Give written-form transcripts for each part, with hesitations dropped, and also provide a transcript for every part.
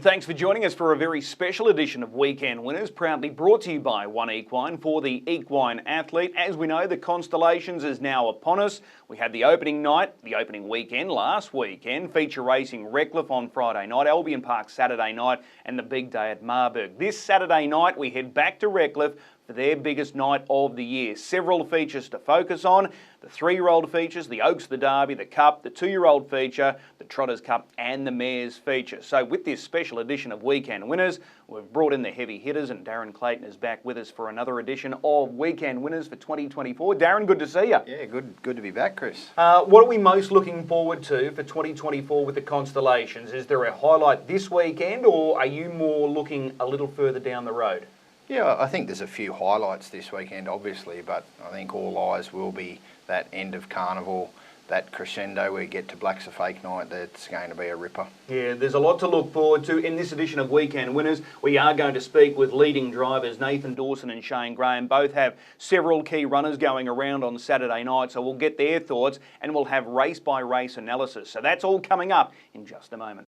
Thanks for joining us for a very special edition of Weekend Winners, proudly brought to you by One Equine for the equine athlete. As we know, the Constellations is now upon us. We had the opening night, the opening weekend last weekend, feature racing Redcliffe on Friday night, Albion Park Saturday night, and the big day at Marburg. This Saturday night, we head back to Redcliffe for their biggest night of the year. Several features to focus on. The 3-year-old features, the Oaks, the Derby, the Cup, the 2-year-old feature, the Trotters Cup and the Mares feature. So with this special edition of Weekend Winners, we've brought in the heavy hitters and Darren Clayton is back with us for another edition of Weekend Winners for 2024. Darren, good to see you. Yeah, good to be back, Chris. What are we most looking forward to for 2024 with the Constellations? Is there a highlight this weekend or are you more looking a little further down the road? Yeah, I think there's a few highlights this weekend, obviously, but I think all eyes will be that end of Carnival, that crescendo where we get to Black's a Fake Night. That's going to be a ripper. Yeah, there's a lot to look forward to in this edition of Weekend Winners. We are going to speak with leading drivers Nathan Dawson and Shane Graham. Both have several key runners going around on Saturday night, so we'll get their thoughts and we'll have race-by-race analysis. So that's all coming up in just a moment.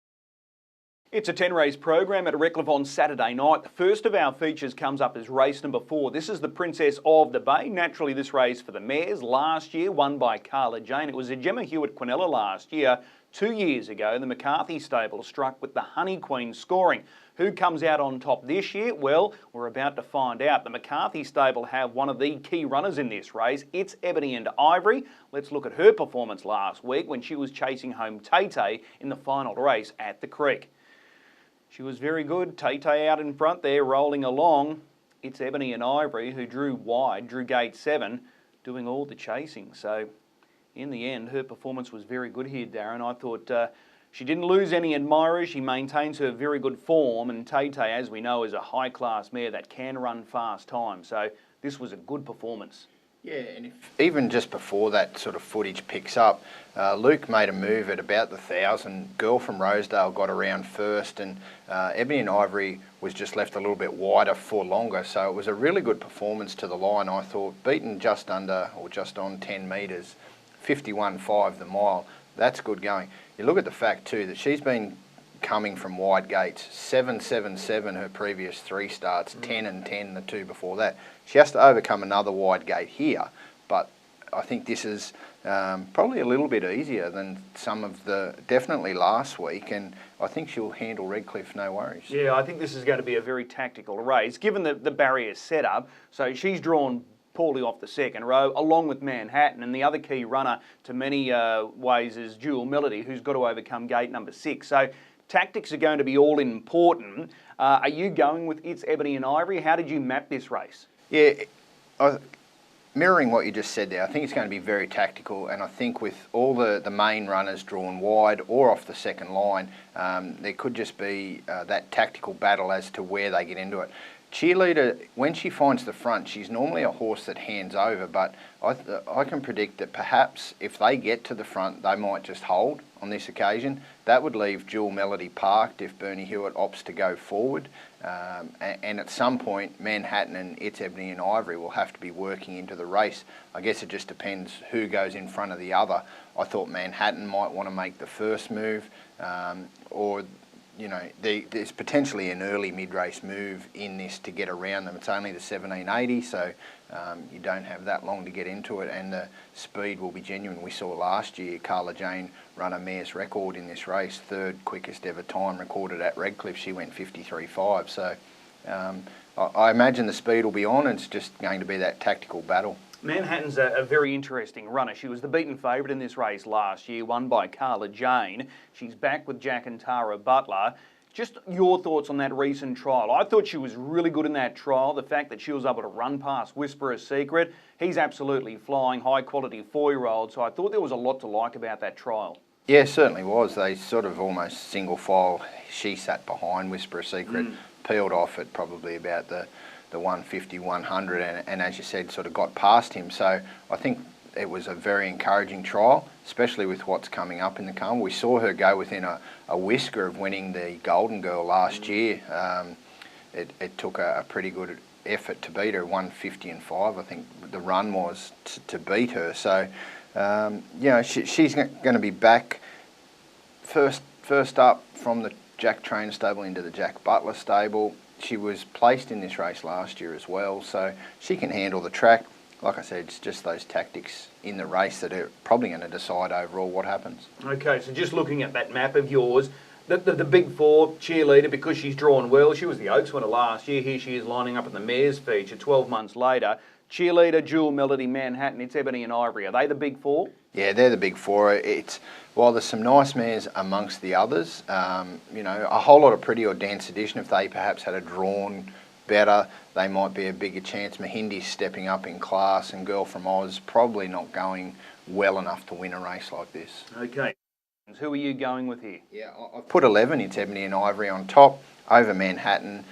It's a 10-race program at Redcliffe on Saturday night. The first of our features comes up as race number 4. This is the Princess of the Bay. Naturally, this race for the mares last year, won by Carla Jane. It was a Gemma Hewitt Quinella last year. 2 years ago, the McCarthy stable struck with the Honey Queen scoring. Who comes out on top this year? Well, we're about to find out. The McCarthy stable have one of the key runners in this race. It's Ebony and Ivory. Let's look at her performance last week when she was chasing home Tay-Tay in the final race at the Creek. She was very good. Tay-Tay out in front there, rolling along. It's Ebony and Ivory who drew wide, drew gate 7, doing all the chasing. So in the end, her performance was very good here, Darren. I thought she didn't lose any admirers. She maintains her very good form. And Tay-Tay, as we know, is a high-class mare that can run fast time. So this was a good performance. Yeah, and even just before that sort of footage picks up, Luke made a move at about the 1,000. Girl from Rosedale got around first, and Ebony and Ivory was just left a little bit wider for longer. So it was a really good performance to the line, I thought. Beaten just under or just on 10 metres, 51.5 the mile. That's good going. You look at the fact too that she's been coming from wide gates, 7.77 her previous 3 starts, 10 and 10 the 2 before that. She has to overcome another wide gate here, but I think this is probably a little bit easier than some of the, definitely last week, and I think she'll handle Redcliffe no worries. Yeah, I think this is going to be a very tactical race, given the barrier setup. So she's drawn poorly off the second row, along with Manhattan, and the other key runner to many ways is Jewel Melody, who's got to overcome gate number 6. So tactics are going to be all important. Are you going with It's Ebony and Ivory? How did you map this race? Yeah, mirroring what you just said there, I think it's going to be very tactical, and I think with all the main runners drawn wide or off the second line, there could just be that tactical battle as to where they get into it. Cheerleader, when she finds the front, she's normally a horse that hands over, but I can predict that perhaps if they get to the front, they might just hold on this occasion. That would leave Jewel Melody parked if Bernie Hewitt opts to go forward. And at some point, Manhattan and It's Ebony and Ivory will have to be working into the race. I guess it just depends who goes in front of the other. I thought Manhattan might want to make the first move, or you know, there's potentially an early mid-race move in this to get around them. It's only the 1780, so you don't have that long to get into it, and the speed will be genuine. We saw last year Carla Jane run a mare's record in this race, 3rd quickest ever time recorded at Redcliffe. She went 53.5, so I imagine the speed will be on. It's just going to be that tactical battle. Manhattan's a very interesting runner. She was the beaten favourite in this race last year, won by Carla Jane. She's back with Jack and Tara Butler. Just your thoughts on that recent trial. I thought she was really good in that trial. The fact that she was able to run past Whisperer's Secret. He's absolutely flying, high-quality 4-year-old. So I thought there was a lot to like about that trial. Yeah, certainly was. They sort of almost single file. She sat behind Whisperer's Secret, peeled off at probably about the 150, 100, and as you said, sort of got past him. So I think it was a very encouraging trial, especially with what's coming up in the Carnival. We saw her go within a whisker of winning the Golden Girl last year. It took a pretty good effort to beat her, 150 and 5. I think the run was to beat her. So, you know, she's going to be back first up from the Jack Trainer stable into the Jack Butler stable. She was placed in this race last year as well, so she can handle the track. Like I said, it's just those tactics in the race that are probably going to decide overall what happens. Okay, so just looking at that map of yours, the big four, Cheerleader, because she's drawn well, she was the Oaks winner last year. Here she is lining up in the Mares feature 12 months later. Cheerleader, Jewel Melody, Manhattan, it's Ebony and Ivory. Are they the big four? Yeah, they're the big four. While there's some nice mares amongst the others, you know, a whole lot of Pretty or Dance Edition, if they perhaps had a drawn better, they might be a bigger chance. Mahindi's stepping up in class, and Girl from Oz probably not going well enough to win a race like this. Okay. Who are you going with here? Yeah, I've put 11, it's Ebony and Ivory on top, over Manhattan.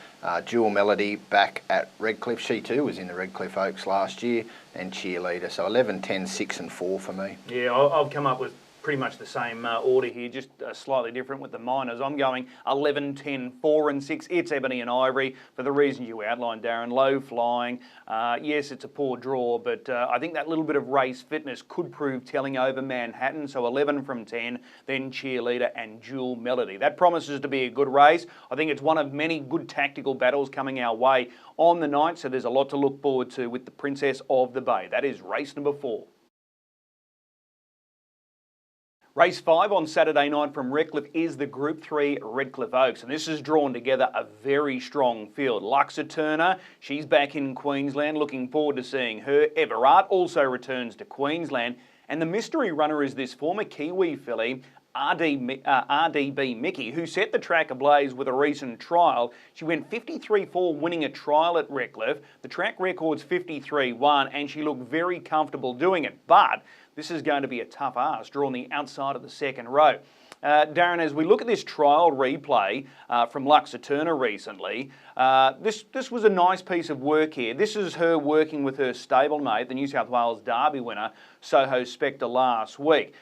Jewel Melody back at Redcliffe. She too was in the Redcliffe Oaks last year, and Cheerleader. So 11, 10, 6 and 4 for me. Yeah, I've come up with pretty much the same order here, just slightly different with the minors. I'm going 11, 10, 4 and 6. It's Ebony and Ivory for the reasons you outlined, Darren. Low flying. Yes, it's a poor draw, but I think that little bit of race fitness could prove telling over Manhattan. So 11 from 10, then Cheerleader and Jewel Melody. That promises to be a good race. I think it's one of many good tactical battles coming our way on the night, so there's a lot to look forward to with the Princess of the Bay. That is race number 4. Race 5 on Saturday night from Redcliffe is the Group 3 Redcliffe Oaks, and this has drawn together a very strong field. Luxa Turner, she's back in Queensland, looking forward to seeing her. Everard also returns to Queensland, and the mystery runner is this former Kiwi filly, RDB Mickey, who set the track ablaze with a recent trial. She went 53-4 winning a trial at Redcliffe. The track record's 53-1, and she looked very comfortable doing it, but this is going to be a tough ask, drawn the outside of the second row. Darren, as we look at this trial replay from Luxa Turner recently, this was a nice piece of work here. This is her working with her stablemate, the New South Wales Derby winner, Soho Spectre, last week.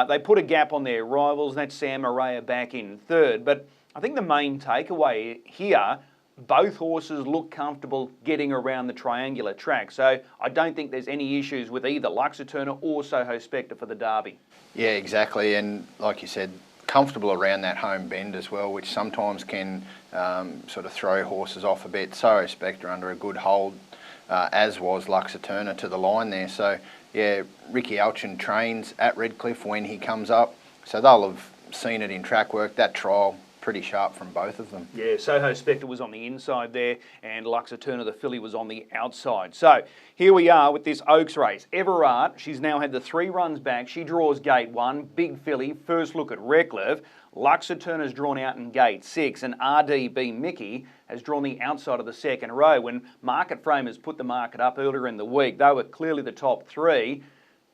They put a gap on their rivals, and that's Sam Araya back in third. But I think the main takeaway here, both horses look comfortable getting around the triangular track. So I don't think there's any issues with either Luxa Turner or Soho Spectre for the Derby. Yeah, exactly. And like you said, comfortable around that home bend as well, which sometimes can sort of throw horses off a bit. Soho Spectre under a good hold, as was Luxa Turner to the line there. So yeah, Ricky Alchin trains at Redcliffe when he comes up, so they'll have seen it in track work. That trial, pretty sharp from both of them. Yeah, Soho Spectre was on the inside there, and Luxa Turner, the filly, was on the outside. So here we are with this Oaks race. Everard, she's now had the 3 runs back. She draws gate 1, big filly, first look at Redcliffe. Luxa Turner's drawn out in gate 6, and RDB Mickey has drawn the outside of the second row. When Market Framers put the market up earlier in the week, they were clearly the top 3.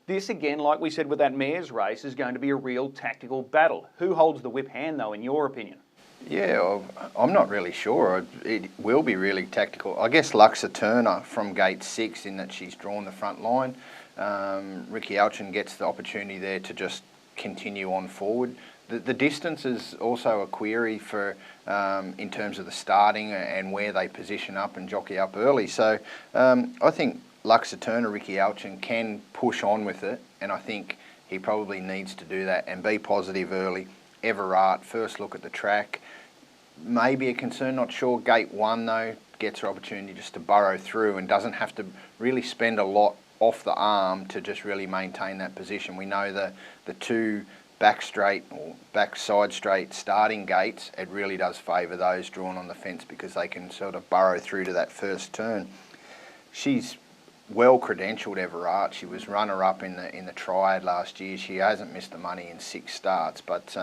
This, again, like we said with that mares race, is going to be a real tactical battle. Who holds the whip hand, though, in your opinion? Yeah, I'm not really sure. It will be really tactical. I guess Luxa Turner from gate 6, in that she's drawn the front line. Ricky Alchin gets the opportunity there to just continue on forward. The distance is also a query for in terms of the starting and where they position up and jockey up early. So I think Luxa Turner, Ricky Alchin can push on with it, and I think he probably needs to do that and be positive early. Everard, first look at the track, maybe a concern, not sure. Gate 1 though, gets her opportunity just to burrow through and doesn't have to really spend a lot off the arm to just really maintain that position. We know the 2 back straight or back side straight starting gates, it really does favour those drawn on the fence because they can sort of burrow through to that first turn. She's well credentialed, Everard. She was runner-up in the Triad last year. She hasn't missed the money in 6 starts, but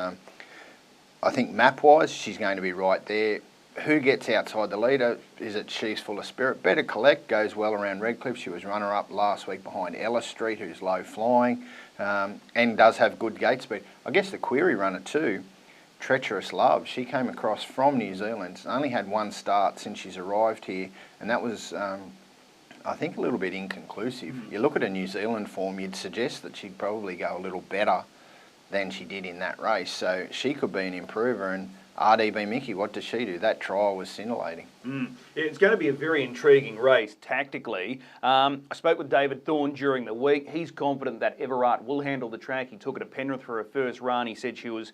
I think map-wise she's going to be right there. Who gets outside the leader? Is it She's Full of Spirit? Better Collect goes well around Redcliffe. She was runner-up last week behind Ellis Street, who's low flying, and does have good gate speed. I guess the query runner too, Treacherous Love. She came across from New Zealand. Only had 1 start since she's arrived here, and that was, I think, a little bit inconclusive. You look at a New Zealand form, you'd suggest that she'd probably go a little better than she did in that race. So she could be an improver, and RDB Mickey, what does she do? That trial was scintillating. It's going to be a very intriguing race tactically. I spoke with David Thorne during the week. He's confident that Everard will handle the track. He took her to Penrith for her first run. He said she was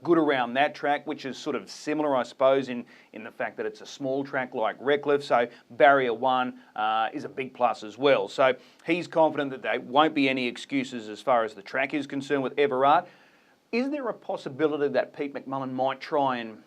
good around that track, which is sort of similar, I suppose, in the fact that it's a small track like Redcliffe. So barrier 1 is a big plus as well. So he's confident that there won't be any excuses as far as the track is concerned with Everard. Is there a possibility that Pete McMullen might try and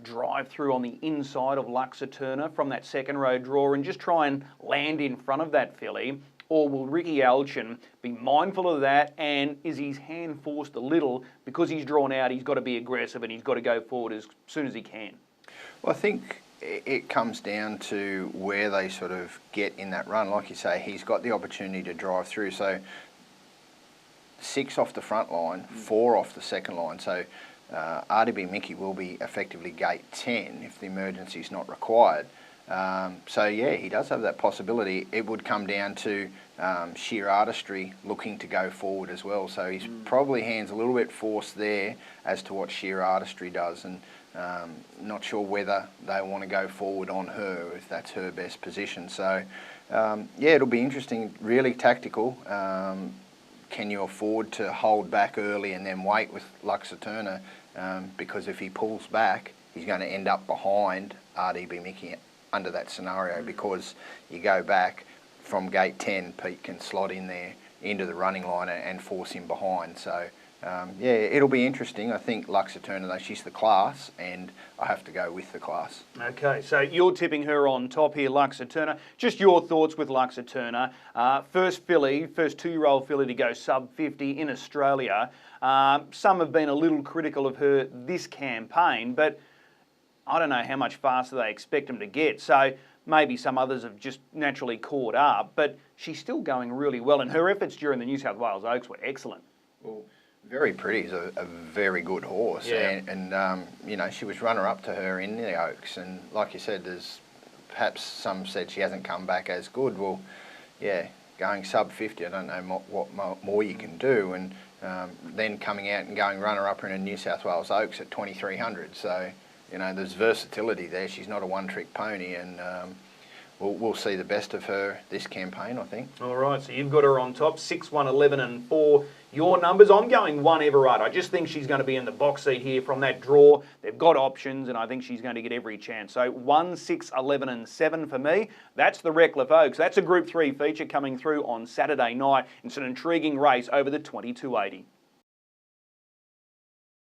drive through on the inside of Luxa Turner from that second row draw and just try and land in front of that filly? Or will Ricky Alchin be mindful of that, and is his hand forced a little because he's drawn out, he's got to be aggressive and he's got to go forward as soon as he can? Well, I think it comes down to where they sort of get in that run. Like you say, he's got the opportunity to drive through. So 6 off the front line, 4 off the second line. So RDB Mickey will be effectively gate 10 if the emergency is not required. So yeah, he does have that possibility. It would come down to sheer artistry looking to go forward as well. So he's probably hands a little bit forced there as to what sheer artistry does, and not sure whether they want to go forward on her if that's her best position. So yeah, it'll be interesting, really tactical. Can you afford to hold back early and then wait with Luxa Turner? Because if he pulls back, he's going to end up behind RDB Mickey under that scenario, because you go back from gate 10, Pete can slot in there into the running line and force him behind. So yeah, it'll be interesting. I think Luxa Turner, though, she's the class, and I have to go with the class. Okay, so you're tipping her on top here, Luxa Turner. Just your thoughts with Luxa Turner. First filly, first 2-year-old filly to go sub 50 in Australia. Some have been a little critical of her this campaign, but I don't know how much faster they expect them to get. So maybe some others have just naturally caught up, but she's still going really well, and her efforts during the New South Wales Oaks were excellent. Well, Very Pretty is a very good horse, Yeah. and you know, she was runner-up to her in the Oaks, and like you said, there's perhaps some said she hasn't come back as good. Well, yeah, going sub 50, I don't know what more you can do, and then coming out and going runner-up in a New South Wales Oaks at 2,300. So, you know, there's versatility there. She's not a one-trick pony, and we'll see the best of her this campaign, I think. All right, so you've got her on top, 6, 1, 11 and 4. Your numbers, I'm going 1 Everard. I just think she's going to be in the box seat here from that draw. They've got options, and I think she's going to get every chance. So 1, 6, 11 and 7 for me. That's the Redcliffe Oaks. That's a Group 3 feature coming through on Saturday night. It's an intriguing race over the 2280.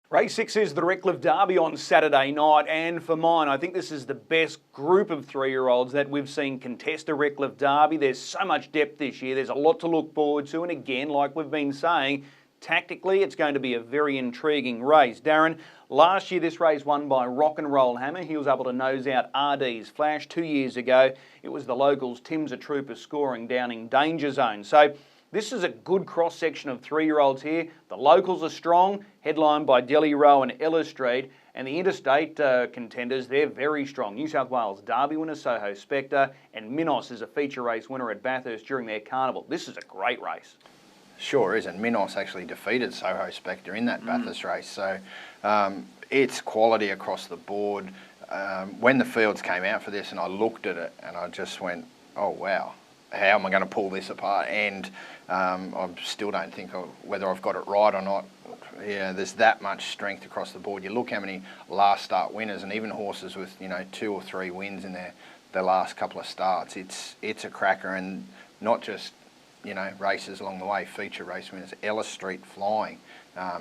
Race 6 is the Redcliffe Derby on Saturday night, and for mine, I think this is the best group of 3-year-olds that we've seen contest a Redcliffe Derby. There's so much depth this year. There's a lot to look forward to, and again, like we've been saying, tactically, it's going to be a very intriguing race. Darren, last year this race won by Rock and Roll Hammer. He was able to nose out RD's Flash. 2 years ago, it was the locals Tim's a Trooper scoring down in Danger Zone. So this is a good cross-section of 3-year-olds here. The locals are strong, headlined by Delhi Row and Ella Street, and the interstate contenders, they're very strong. New South Wales Derby winner Soho Spectre, and Minos is a feature race winner at Bathurst during their carnival. This is a great race. Sure is, and Minos actually defeated Soho Spectre in that Bathurst race. So it's quality across the board. When the fields came out for this and I looked at it and I just went, oh wow, how am I going to pull this apart? And I still don't think whether I've got it right or not. Yeah, there's that much strength across the board. You look how many last start winners, and even horses with, you know, 2 or 3 wins in their last couple of starts. It's a cracker, and not just, you know, races along the way, feature race winners. Ella Street flying.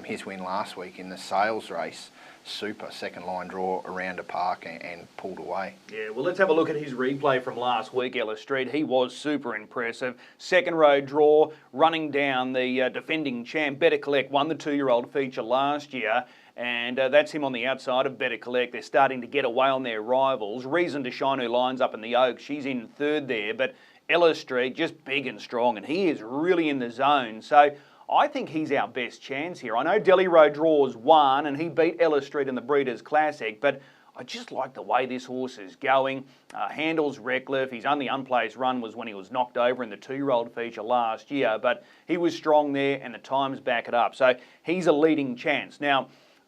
His win last week in the sales race, super second line draw around a park and pulled away. Yeah, well, let's have a look at his replay from last week, Ella Street. He was super impressive. Second row draw, running down the defending champ. Better Collect won the 2-year-old feature last year, and that's him on the outside of Better Collect. They're starting to get away on their rivals. Reason to Shine, who lines up in the Oaks, she's in third there, but Ella Street just big and strong, and he is really in the zone. So I think he's our best chance here. I know Delhi Road draws 1 and he beat Ella Street in the Breeders' Classic, but I just like the way this horse is going. Handles Redcliffe. His only unplaced run was when he was knocked over in the 2-year-old feature last year, but he was strong there and the times back it up. So he's a leading chance. Now,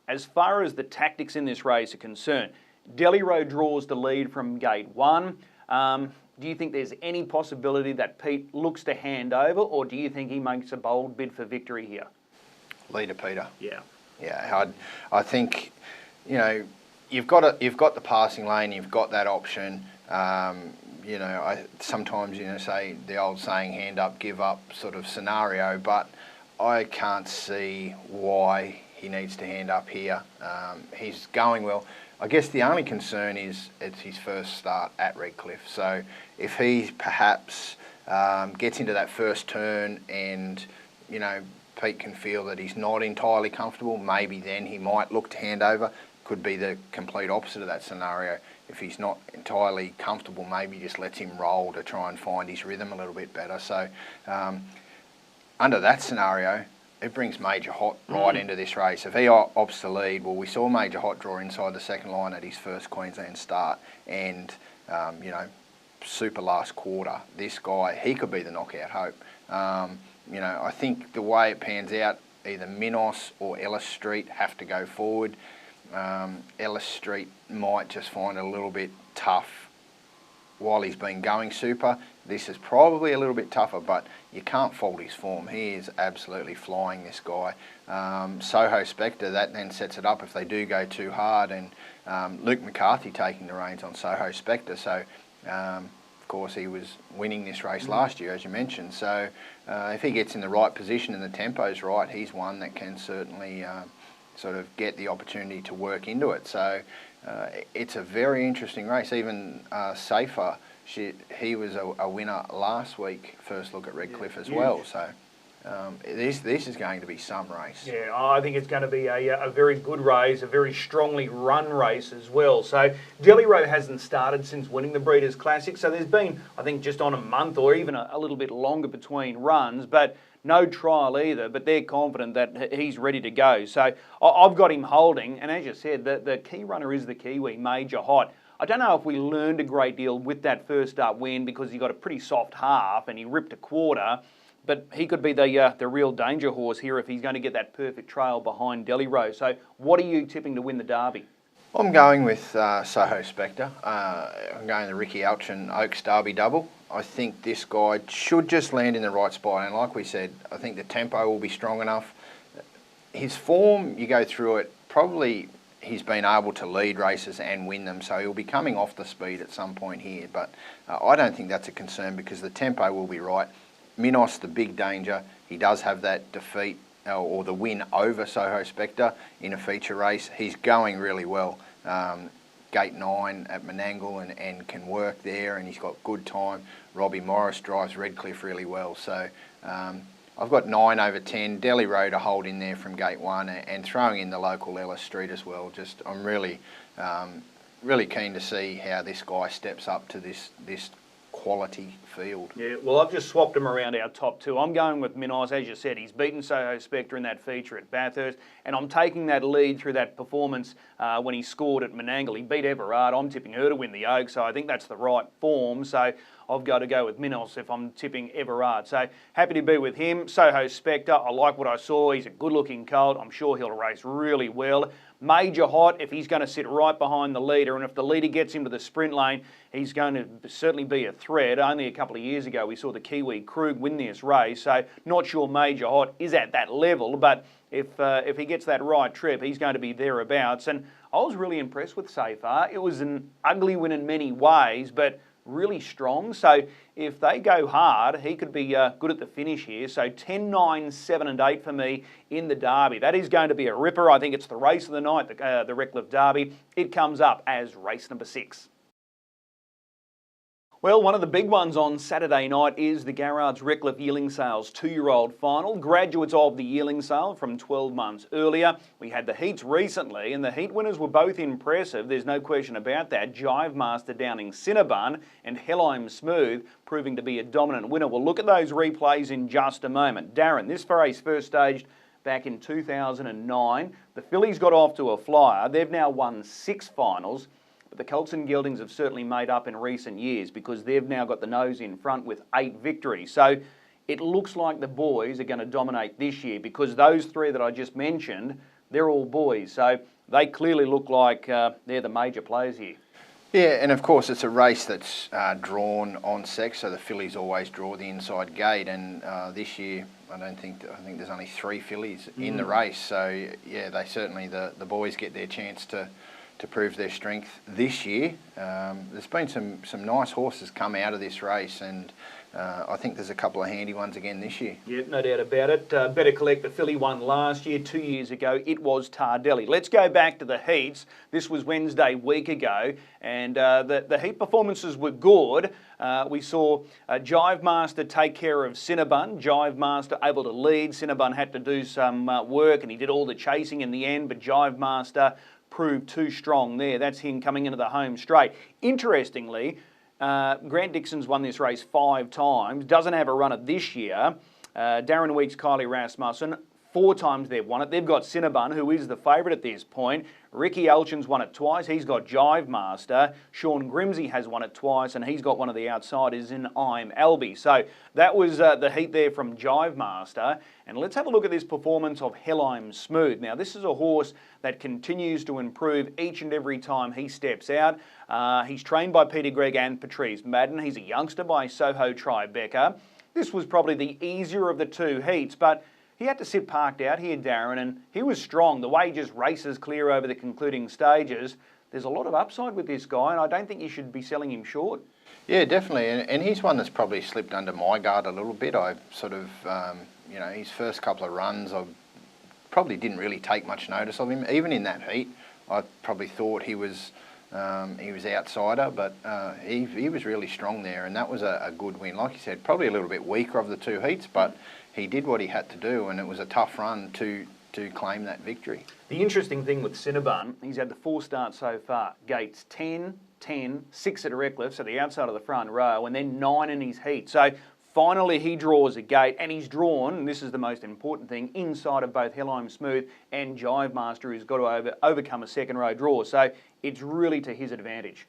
as far as the tactics in this race are concerned, Delhi Road draws the lead from gate 1. Do you think there's any possibility that Pete looks to hand over, or do you think he makes a bold bid for victory here? Leader Peter. Yeah. Yeah, I think, you know, you've got the passing lane, you've got that option. You know, sometimes, you know, say the old saying, hand up, give up sort of scenario, but I can't see why he needs to hand up here. He's going well. I guess the only concern is it's his first start at Redcliffe. So if he perhaps gets into that first turn and, you know, Pete can feel that he's not entirely comfortable, maybe then he might look to hand over. Could be the complete opposite of that scenario. If he's not entirely comfortable, maybe just lets him roll to try and find his rhythm a little bit better. So under that scenario, it brings Major Hot right into this race. If he opts to lead, well, we saw Major Hot draw inside the second line at his first Queensland start, and you know, super last quarter. This guy, he could be the knockout hope. You know, I think the way it pans out, either Minos or Ellis Street have to go forward. Ellis Street might just find it a little bit tough while he's been going super. This is probably a little bit tougher, but you can't fault his form. He is absolutely flying, this guy. Soho Spectre, that then sets it up if they do go too hard, and Luke McCarthy taking the reins on Soho Spectre. So, of course, he was winning this race last year, as you mentioned. So if he gets in the right position and the tempo's right, he's one that can certainly sort of get the opportunity to work into it. So it's a very interesting race. Even Safer, he was a winner last week, first look at Redcliffe as well. So this is going to be some race. Yeah, I think it's going to be a very good race, a very strongly run race as well. So Delhi Road hasn't started since winning the Breeders' Classic, so there's been, I think, just on a month or even a little bit longer between runs, but no trial either, but they're confident that he's ready to go. So I've got him holding, and as you said, the key runner is the Kiwi, Major Hot. I don't know if we learned a great deal with that first up win because he got a pretty soft half and he ripped a quarter, but he could be the real danger horse here if he's going to get that perfect trail behind Delhi Road. So what are you tipping to win the Derby? I'm going with Soho Spectre. I'm going the Ricky Alchin Oaks Derby double. I think this guy should just land in the right spot, and like we said, I think the tempo will be strong enough. His form, you go through it, probably he's been able to lead races and win them, so he'll be coming off the speed at some point here, but I don't think that's a concern because the tempo will be right. Minos, the big danger, he does have that defeat or the win over Soho Spectre in a feature race. He's going really well. Gate 9 at Menangle and can work there, and he's got good time. Robbie Morris drives Redcliffe really well. So I've got 9 over 10. Delhi Road a hold in there from gate 1 and throwing in the local Ellis Street as well. Just I'm really keen to see how this guy steps up to this quality field. Yeah, well, I've just swapped him around our top 2. I'm going with Minos, as you said. He's beaten Soho Spectre in that feature at Bathurst, and I'm taking that lead through that performance when he scored at Menangle. He beat Everard. I'm tipping her to win the Oak, so I think that's the right form. So I've got to go with Minos if I'm tipping Everard. So happy to be with him. Soho Spectre, I like what I saw. He's a good-looking colt. I'm sure he'll race really well. Major Hot, if he's going to sit right behind the leader, and if the leader gets him to the sprint lane, he's going to certainly be a threat. Only a couple of years ago, we saw the Kiwi Krug win this race, so not sure Major Hot is at that level, but if he gets that right trip, he's going to be thereabouts. And I was really impressed with Safar. It was an ugly win in many ways, but really strong. So if they go hard, he could be good at the finish here. So 10, 9, 7 and 8 for me in the Derby. That is going to be a ripper. I think it's the race of the night, the Redcliffe Derby. It comes up as race number 6. Well, one of the big ones on Saturday night is the Garrard's Redcliffe Yearling Sales 2-year-old final. Graduates of the Yearling Sale from 12 months earlier. We had the heats recently, and the heat winners were both impressive. There's no question about that. Jive Master Downing Cinnabon and Helheim Smooth proving to be a dominant winner. We'll look at those replays in just a moment. Darren, this race first staged back in 2009. The fillies got off to a flyer. They've now won 6 finals. But the Colts and Geldings have certainly made up in recent years because they've now got the nose in front with 8 victories. So it looks like the boys are going to dominate this year because those 3 that I just mentioned, they're all boys. So they clearly look like they're the major players here. Yeah, and of course it's a race that's drawn on sex, so the fillies always draw the inside gate, and this year I think there's only 3 fillies in the race, so yeah, they certainly, the boys get their chance to prove their strength this year. There's been some nice horses come out of this race, and I think there's a couple of handy ones again this year. Yeah, no doubt about it. Better Collect, the filly won last year. 2 years ago, it was Tardelli. Let's go back to the heats. This was Wednesday week ago, and the heat performances were good. We saw Jive Master take care of Cinnabon. Jive Master able to lead. Cinnabon had to do some work, and he did all the chasing in the end, but Jive Master proved too strong there. That's him coming into the home straight. Interestingly, Grant Dixon's won this race 5 times, doesn't have a runner this year. Darren Weeks, Kylie Rasmussen, 4 times they've won it. They've got Cinnabon, who is the favourite at this point. Ricky Elchin's won it twice. He's got Jive Master. Sean Grimsey has won it twice, and he's got one of the outsiders in I'm Albie. So that was the heat there from Jive Master. And let's have a look at this performance of Hellheim Smooth. Now, this is a horse that continues to improve each and every time he steps out. He's trained by Peter Gregg and Patrice Madden. He's a youngster by Soho Tribeca. This was probably the easier of the 2 heats, but he had to sit parked out here, Darren, and he was strong. The way he just races clear over the concluding stages, there's a lot of upside with this guy, and I don't think you should be selling him short. Yeah, definitely, and he's one that's probably slipped under my guard a little bit. I sort of, his first couple of runs, I probably didn't really take much notice of him. Even in that heat, I probably thought he was outsider, but he was really strong there, and that was a good win. Like you said, probably a little bit weaker of the 2 heats, but he did what he had to do, and it was a tough run to claim that victory. The interesting thing with Cinnabon, he's had the 4 starts so far. Gates 10, 10, 6 at Redcliffe, so the outside of the front row, and then 9 in his heat. So finally he draws a gate, and he's drawn, and this is the most important thing, inside of both Hellheim Smooth and Jive Master, who's got to overcome a second row draw. So it's really to his advantage.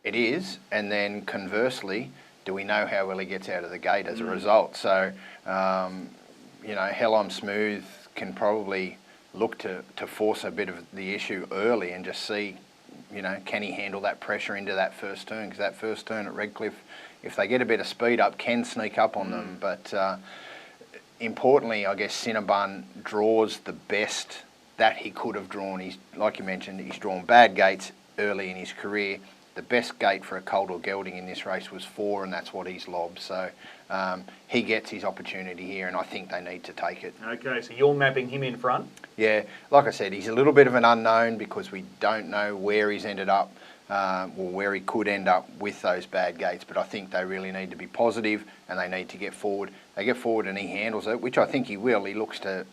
It is, and then conversely, do we know how well he gets out of the gate as a result? So, Hellheim Smooth can probably look to force a bit of the issue early and just see, can he handle that pressure into that first turn? Because that first turn at Redcliffe, if they get a bit of speed up, can sneak up on them. But importantly, I guess Cinnabon draws the best that he could have drawn. He's, like you mentioned, he's drawn bad gates early in his career. The best gate for a colt or gelding in this race was 4, and that's what he's lobbed. So he gets his opportunity here, and I think they need to take it. Okay, so you're mapping him in front? Yeah, like I said, he's a little bit of an unknown because we don't know where he's ended up, or where he could end up with those bad gates. But I think they really need to be positive, and they need to get forward. They get forward and he handles it, which I think he will. He looks to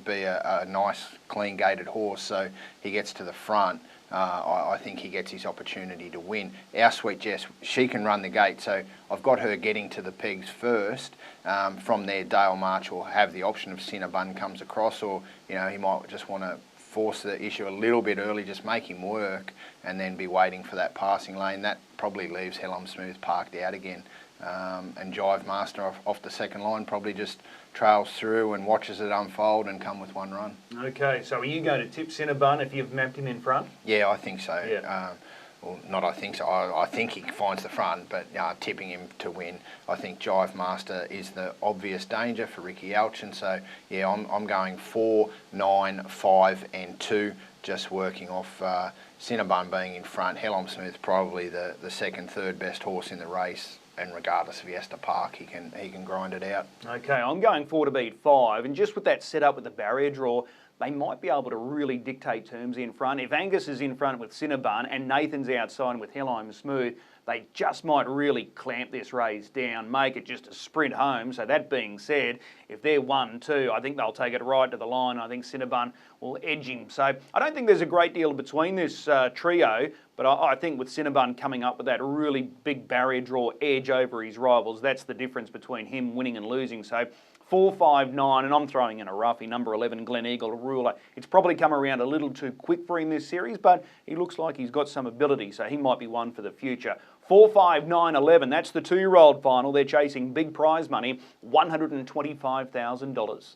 be a nice, clean-gated horse, so he gets to the front. I think he gets his opportunity to win. Our Sweet Jess, she can run the gate, so I've got her getting to the pegs first. From there, Dale March will have the option if Cinnabon comes across, or he might just want to force the issue a little bit early, just make him work, and then be waiting for that passing lane. That probably leaves Hellheim Smooth parked out again. And Jive Master off the second line probably just trails through and watches it unfold and come with 1 run. Okay, so are you going to tip Cinnabon if you've mapped him in front? Yeah, I think so. Yeah. Well, not I think so. I think he finds the front, but tipping him to win. I think Jive Master is the obvious danger for Ricky Elchin. So, yeah, I'm going 4, 9, 5 and 2, just working off Cinnabon being in front. Hellheim Smooth probably the second, third best horse in the race. And regardless if he has to park, he can grind it out. Okay, I'm going 4 to beat 5, and just with that setup with the barrier draw, they might be able to really dictate terms in front. If Angus is in front with Cinnabon and Nathan's outside with Hellheim Smooth, they just might really clamp this race down, make it just a sprint home. So that being said, if they're 1-2, I think they'll take it right to the line. I think Cinnabon will edge him. So I don't think there's a great deal between this trio, but I think with Cinnabon coming up with that really big barrier draw edge over his rivals, that's the difference between him winning and losing. So 4, 5, 9, and I'm throwing in a roughie, number 11, Glen Eagle Ruler. It's probably come around a little too quick for him this series, but he looks like he's got some ability, so he might be one for the future. 4, 5, 9, 11, that's the 2-year-old final. They're chasing big prize money, $125,000.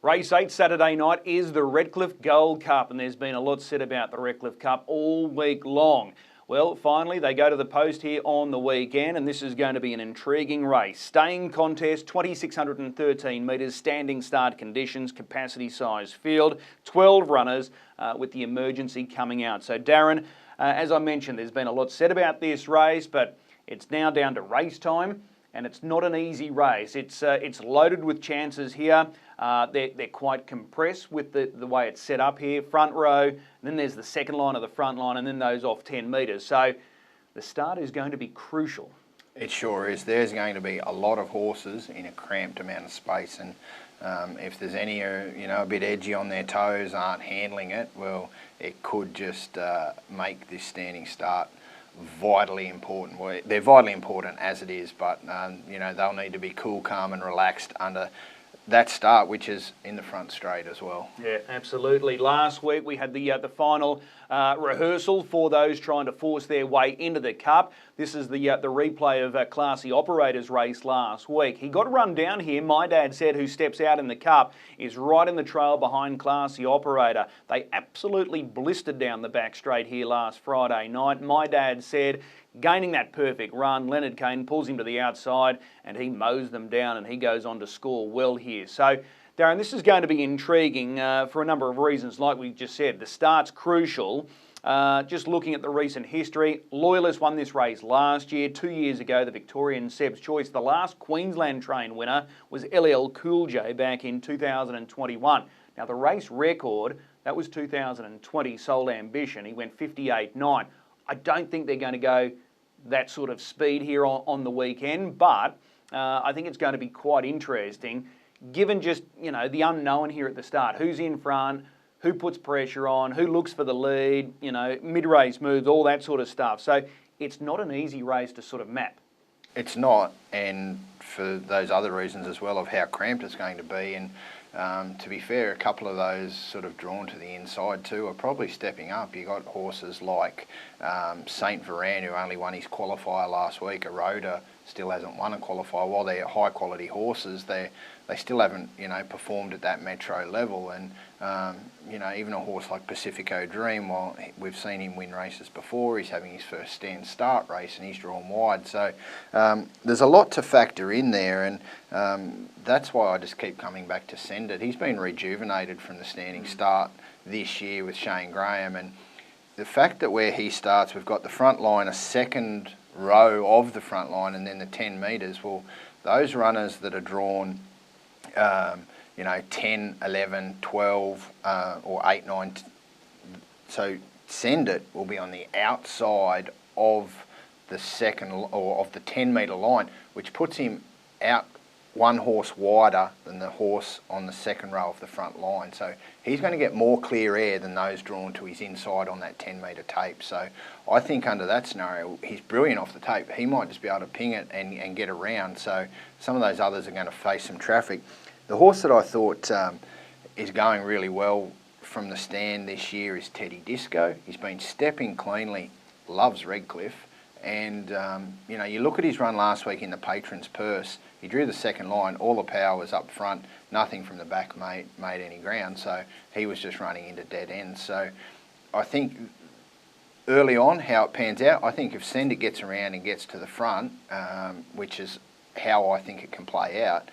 Race 8 Saturday night is the Redcliffe Gold Cup, and there's been a lot said about the Redcliffe Cup all week long. Well, finally, they go to the post here on the weekend, and this is going to be an intriguing race. Staying contest, 2,613 metres, standing start conditions, capacity size field, 12 runners with the emergency coming out. So, Darren, as I mentioned, there's been a lot said about this race, but it's now down to race time. And it's not an easy race. It's loaded with chances here. They're quite compressed with the way it's set up here. Front row, and then there's the second line of the front line, and then those off 10 metres. So the start is going to be crucial. It sure is. There's going to be a lot of horses in a cramped amount of space, and if there's any a bit edgy on their toes, aren't handling it, well, it could just make this standing start vitally important. Well, they're vitally important as it is, but they'll need to be cool, calm and relaxed under that start, which is in the front straight as well. Yeah, absolutely. Last week we had the final rehearsal for those trying to force their way into the Cup. This is the replay of Classy Operator's race last week. He got run down here. My Dad Said, who steps out in the Cup, is right in the trail behind Classy Operator. They absolutely blistered down the back straight here last Friday night. My Dad Said, gaining that perfect run, Leonard Kane pulls him to the outside and he mows them down, and he goes on to score well here. So, Darren, this is going to be intriguing for a number of reasons. Like we just said, the start's crucial. Just looking at the recent history, Loyalist won this race last year. 2 years ago, the Victorian Seb's Choice. The last Queensland train winner was LL Cool J back in 2021. Now, the race record, that was 2020, Soul Ambition. He went 58.9. I don't think they're going to go that sort of speed here on the weekend, but I think it's going to be quite interesting, given just, the unknown here at the start. Who's in front, who puts pressure on, who looks for the lead, mid-race moves, all that sort of stuff. So it's not an easy race to sort of map. It's not, and for those other reasons as well of how cramped it's going to be. And to be fair, a couple of those sort of drawn to the inside too are probably stepping up. You got horses like Saint Veran, who only won his qualifier last week. Aroda still hasn't won a qualifier. While they're high quality horses, they still haven't performed at that metro level. And even a horse like Pacifico Dream, while we've seen him win races before, he's having his first stand start race and he's drawn wide. So there's a lot to factor in there, and that's why I just keep coming back to Send It. He's been rejuvenated from the standing start this year with Shane Graham, and the fact that where he starts, we've got the front line, a second row of the front line, and then the 10 metres. Well, those runners that are drawn 10, 11, 12 or 8, 9. So Send It will be on the outside of the second or of the 10 metre line, which puts him out one horse wider than the horse on the second row of the front line. So he's going to get more clear air than those drawn to his inside on that 10 metre tape. So I think under that scenario, he's brilliant off the tape. He might just be able to ping it and get around. So some of those others are going to face some traffic. The horse that I thought is going really well from the stand this year is Teddy Disco. He's been stepping cleanly, loves Redcliffe. And, you look at his run last week in the Patron's Purse, he drew the second line, all the power was up front, nothing from the back made any ground, so he was just running into dead ends. So I think early on, how it pans out, I think if Send It gets around and gets to the front, which is how I think it can play out,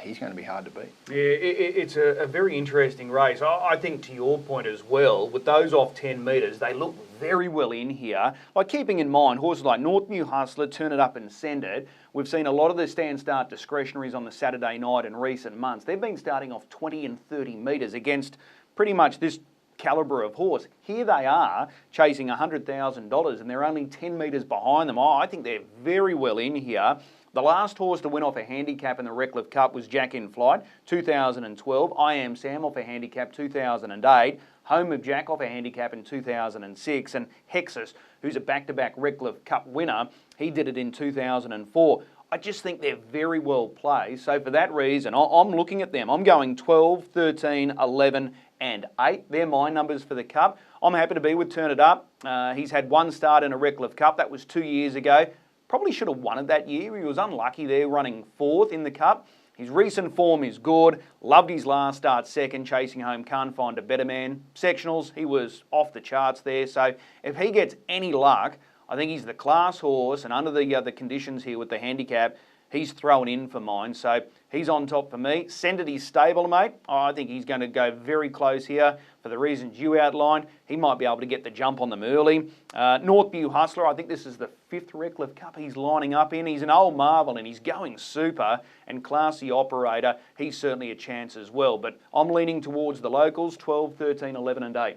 he's going to be hard to beat. Yeah, it's a very interesting race. I think to your point as well, with those off 10 metres, they look very well in here. Like, keeping in mind, horses like Northview Hustler, Turn It Up and Send It, we've seen a lot of the stand-start discretionaries on the Saturday night in recent months. They've been starting off 20 and 30 metres against pretty much this calibre of horse. Here they are chasing $100,000 and they're only 10 metres behind them. I think they're very well in here. The last horse to win off a handicap in the Redcliffe Cup was Jack in Flight, 2012. I Am Sam off a handicap, 2008. Home of Jack off a handicap in 2006. And Hexus, who's a back-to-back Redcliffe Cup winner, he did it in 2004. I just think they're very well placed. So for that reason, I'm looking at them. I'm going 12, 13, 11 and 8. They're my numbers for the Cup. I'm happy to be with Turn It Up. He's had one start in a Redcliffe Cup. That was 2 years ago. Probably should have won it that year. He was unlucky there running fourth in the Cup. His recent form is good. Loved his last start second, chasing home Can't Find a Better Man. Sectionals, he was off the charts there. So if he gets any luck, I think he's the class horse, and under the conditions here with the handicap, he's thrown in for mine. So he's on top for me. Send it his stable, mate. I think he's going to go very close here for the reasons you outlined. He might be able to get the jump on them early. Northview Hustler, I think this is the 5th Redcliffe Cup he's lining up in. He's an old marvel and he's going super, and Classy Operator, he's certainly a chance as well. But I'm leaning towards the locals, 12, 13, 11 and 8.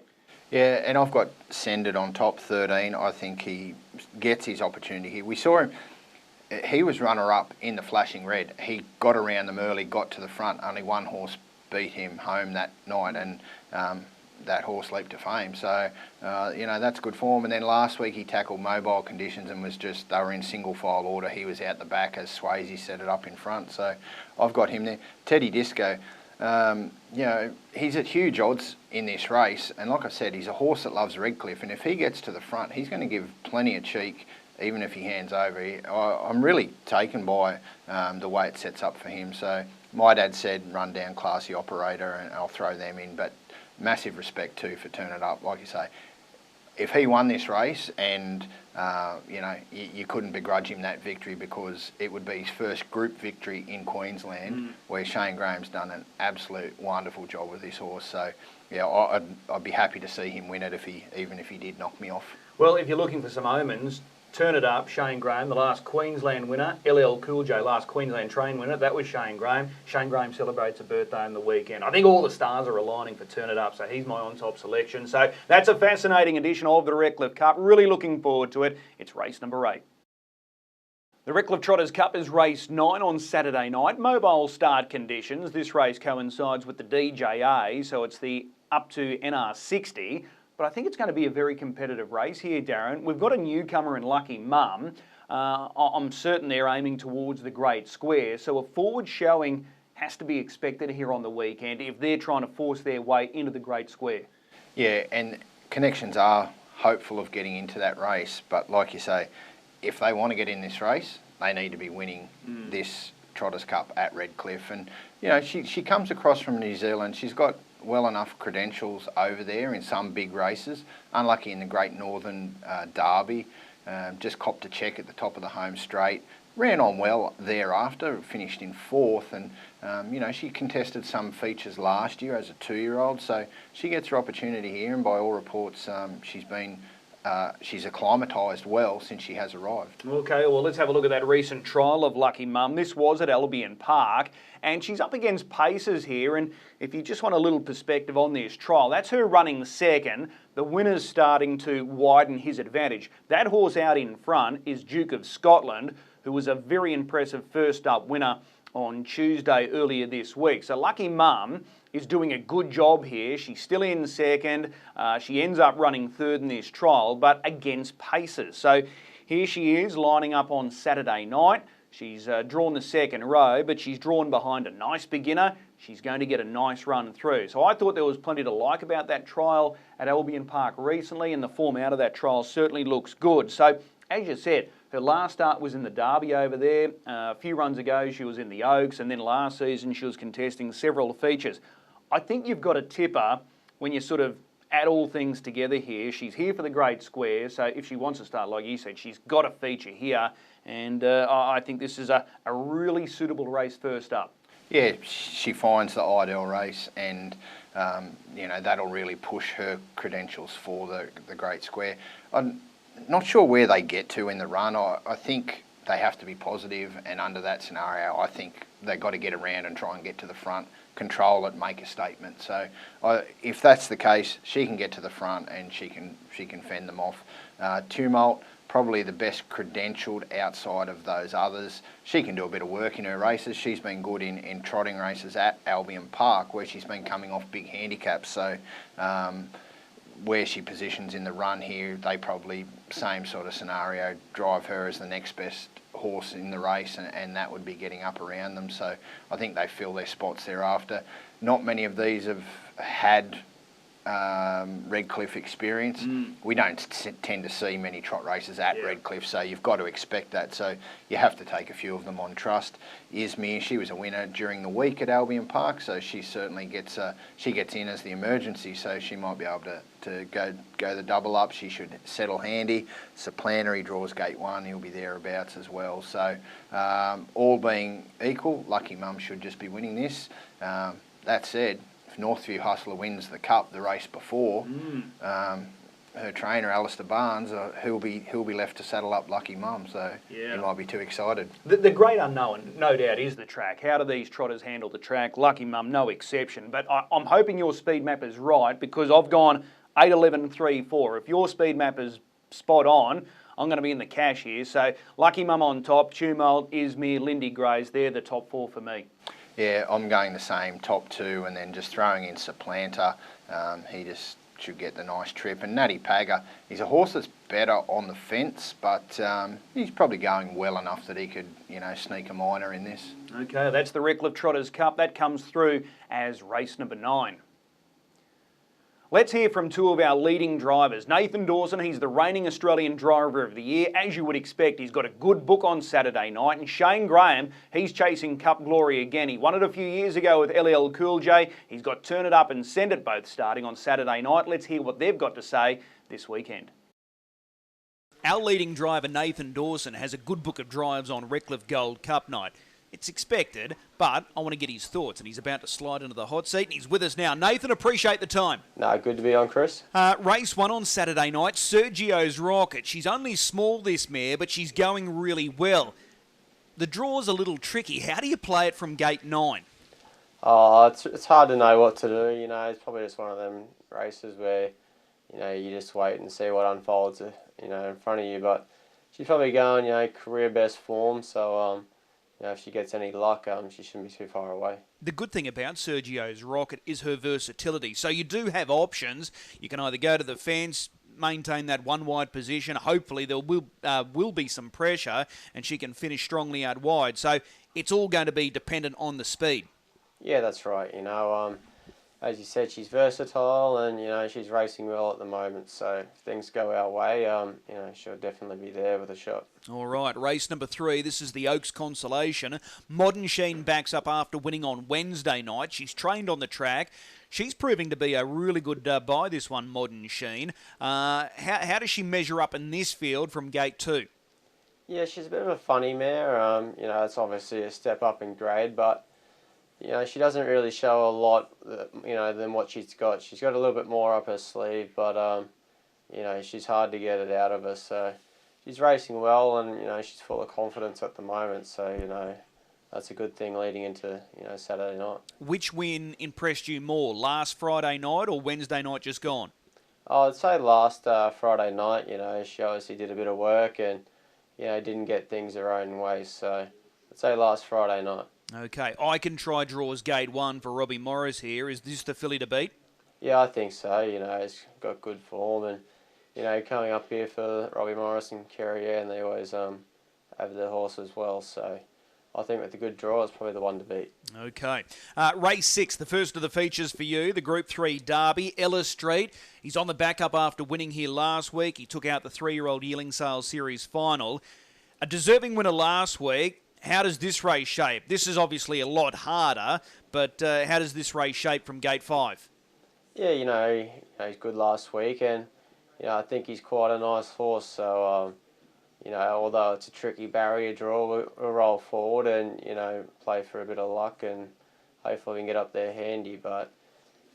Yeah, and I've got Send It on top, 13. I think he gets his opportunity here. We saw him. He was runner-up in the Flashing Red. He got around them early, got to the front. Only one horse beat him home that night, and that horse leaped to fame. So, that's good form. And then last week he tackled Mobile Conditions and was just, they were in single file order. He was out the back as Swayze set it up in front. So I've got him there. Teddy Disco, he's at huge odds in this race. And like I said, he's a horse that loves Redcliffe. And if he gets to the front, he's going to give plenty of cheek, even if he hands over. I'm really taken by the way it sets up for him. So my dad said run down Classy Operator, and I'll throw them in. But massive respect too for Turn It Up. Like you say, if he won this race, and you couldn't begrudge him that victory, because it would be his first group victory in Queensland, where Shane Graham's done an absolute wonderful job with this horse. So yeah, I'd be happy to see him win it even if he did knock me off. Well, if you're looking for some omens, Turn It Up, Shane Graham, the last Queensland winner. LL Cool J, last Queensland train winner. That was Shane Graham. Shane Graham celebrates a birthday on the weekend. I think all the stars are aligning for Turn It Up, so he's my on-top selection. So that's a fascinating edition of the Redcliffe Cup. Really looking forward to it. It's race number 8. The Redcliffe Trotters Cup is race 9 on Saturday night. Mobile start conditions. This race coincides with the DJA, so it's the up to NR60. But I think it's going to be a very competitive race here, Darren. We've got a newcomer in Lucky Mum. I'm certain they're aiming towards the Great Square, so a forward showing has to be expected here on the weekend if they're trying to force their way into the Great Square. Yeah, and Connections are hopeful of getting into that race, but like you say, if they want to get in this race, they need to be winning this Trotters Cup at Redcliffe. And she comes across from New Zealand. She's got well enough credentials over there in some big races. Unlucky in the Great Northern Derby. Just copped a check at the top of the home straight. Ran on well thereafter, finished in 4th, and she contested some features last year as a 2-year-old, so she gets her opportunity here, and by all reports she's acclimatised well since she has arrived. Okay, well, let's have a look at that recent trial of Lucky Mum. This was at Albion Park, and she's up against paces here, and if you just want a little perspective on this trial, that's her running second. The winner's starting to widen his advantage. That horse out in front is Duke of Scotland, who was a very impressive first-up winner on Tuesday earlier this week. So Lucky Mum is doing a good job here. She's still in second. She ends up running third in this trial, but against paces. So here she is lining up on Saturday night. She's drawn the second row, but she's drawn behind a nice beginner. She's going to get a nice run through. So I thought there was plenty to like about that trial at Albion Park recently, and the form out of that trial certainly looks good. So as you said, her last start was in the Derby over there. A few runs ago she was in the Oaks, and then last season she was contesting several features. I think you've got a tipper when you sort of add all things together here. She's here for the Great Square, so if she wants to start, like you said, she's got a feature here, and I think this is a really suitable race first up. Yeah, she finds the ideal race, and that'll really push her credentials for the Great Square. I'm not sure where they get to in the run. I think they have to be positive, and under that scenario, I think they've got to get around and try and get to the front, control it, make a statement. So if that's the case, she can get to the front and she can fend them off. Tumult, probably the best credentialed outside of those others. She can do a bit of work in her races. She's been good in trotting races at Albion Park, where she's been coming off big handicaps. So where she positions in the run here, they probably, same sort of scenario, drive her as the next best horse in the race, and that would be getting up around them. So I think they fill their spots thereafter. Not many of these have had Redcliffe experience. We don't tend to see many trot races at Redcliffe, so you've got to expect that. So you have to take a few of them on trust. Izmir, she was a winner during the week at Albion Park, so she certainly gets in as the emergency, so she might be able to go the double up. She should settle handy. Supplanter, he draws gate 1, he'll be thereabouts as well. So all being equal, Lucky Mum should just be winning this. That said, if Northview Hustler wins the Cup the race before, her trainer Alistair Barnes, he'll be left to saddle up Lucky Mum, so he might be too excited. The great unknown, no doubt, is the track. How do these trotters handle the track? Lucky Mum, no exception. But I'm hoping your speed map is right, because I've gone 8, 11, 3, 4. If your speed map is spot on, I'm going to be in the cash here. So Lucky Mum on top, Tumult, Izmir, Lindy Grays, they're the top 4 for me. Yeah, I'm going the same, top 2, and then just throwing in Supplanter. He just should get the nice trip. And Natty Pagger, he's a horse that's better on the fence, but he's probably going well enough that he could, sneak a minor in this. Okay, that's the Redcliffe Trotters Cup. That comes through as race number 9. Let's hear from 2 of our leading drivers. Nathan Dawson, he's the reigning Australian Driver of the Year. As you would expect, he's got a good book on Saturday night. And Shane Graham, he's chasing Cup glory again. He won it a few years ago with LL Cool J. He's got Turn It Up and Send It both starting on Saturday night. Let's hear what they've got to say this weekend. Our leading driver, Nathan Dawson, has a good book of drives on Redcliffe Gold Cup Night. It's expected, but I want to get his thoughts, and he's about to slide into the hot seat, and he's with us now. Nathan, appreciate the time. No, good to be on, Chris. Race 1 on Saturday night, Sergio's Rocket. She's only small, this mare, but she's going really well. The draw's a little tricky. How do you play it from gate 9? Oh, it's hard to know what to do. It's probably just one of them races where, you just wait and see what unfolds, in front of you. But she's probably going, career best form, so... if she gets any luck, she shouldn't be too far away. The good thing about Sergio's Rocket is her versatility. So you do have options. You can either go to the fence, maintain that one wide position. Hopefully there will be some pressure and she can finish strongly out wide. So it's all going to be dependent on the speed. Yeah, that's right. As you said, she's versatile and, she's racing well at the moment. So if things go our way, she'll definitely be there with a shot. All right, race number 3. This is the Oaks Constellation. Modern Sheen backs up after winning on Wednesday night. She's trained on the track. She's proving to be a really good buy, this one, Modern Sheen. How does she measure up in this field from gate 2? Yeah, she's a bit of a funny mare. It's obviously a step up in grade, but... she doesn't really show a lot, than what she's got. She's got a little bit more up her sleeve, but, she's hard to get it out of her. So she's racing well and, she's full of confidence at the moment. So, that's a good thing leading into, Saturday night. Which win impressed you more, last Friday night or Wednesday night just gone? Oh, I'd say last Friday night, she obviously did a bit of work and, didn't get things her own way. So I'd say last Friday night. Okay, I Can Try draws gate 1 for Robbie Morris here. Is this the filly to beat? Yeah, I think so. He's got good form and, coming up here for Robbie Morris and Kerry, and they always have their horse as well. So I think with the good draw, it's probably the one to beat. Okay. Race 6, the first of the features for you, the Group 3 Derby, Ellis Street. He's on the back up after winning here last week. He took out the 3-year-old Yearling Sales Series final. A deserving winner last week. How does this race shape? This is obviously a lot harder, but how does this race shape from gate 5? Yeah, he's good last week, and I think he's quite a nice horse. So, although it's a tricky barrier draw, we'll roll forward and play for a bit of luck, and hopefully we can get up there handy. But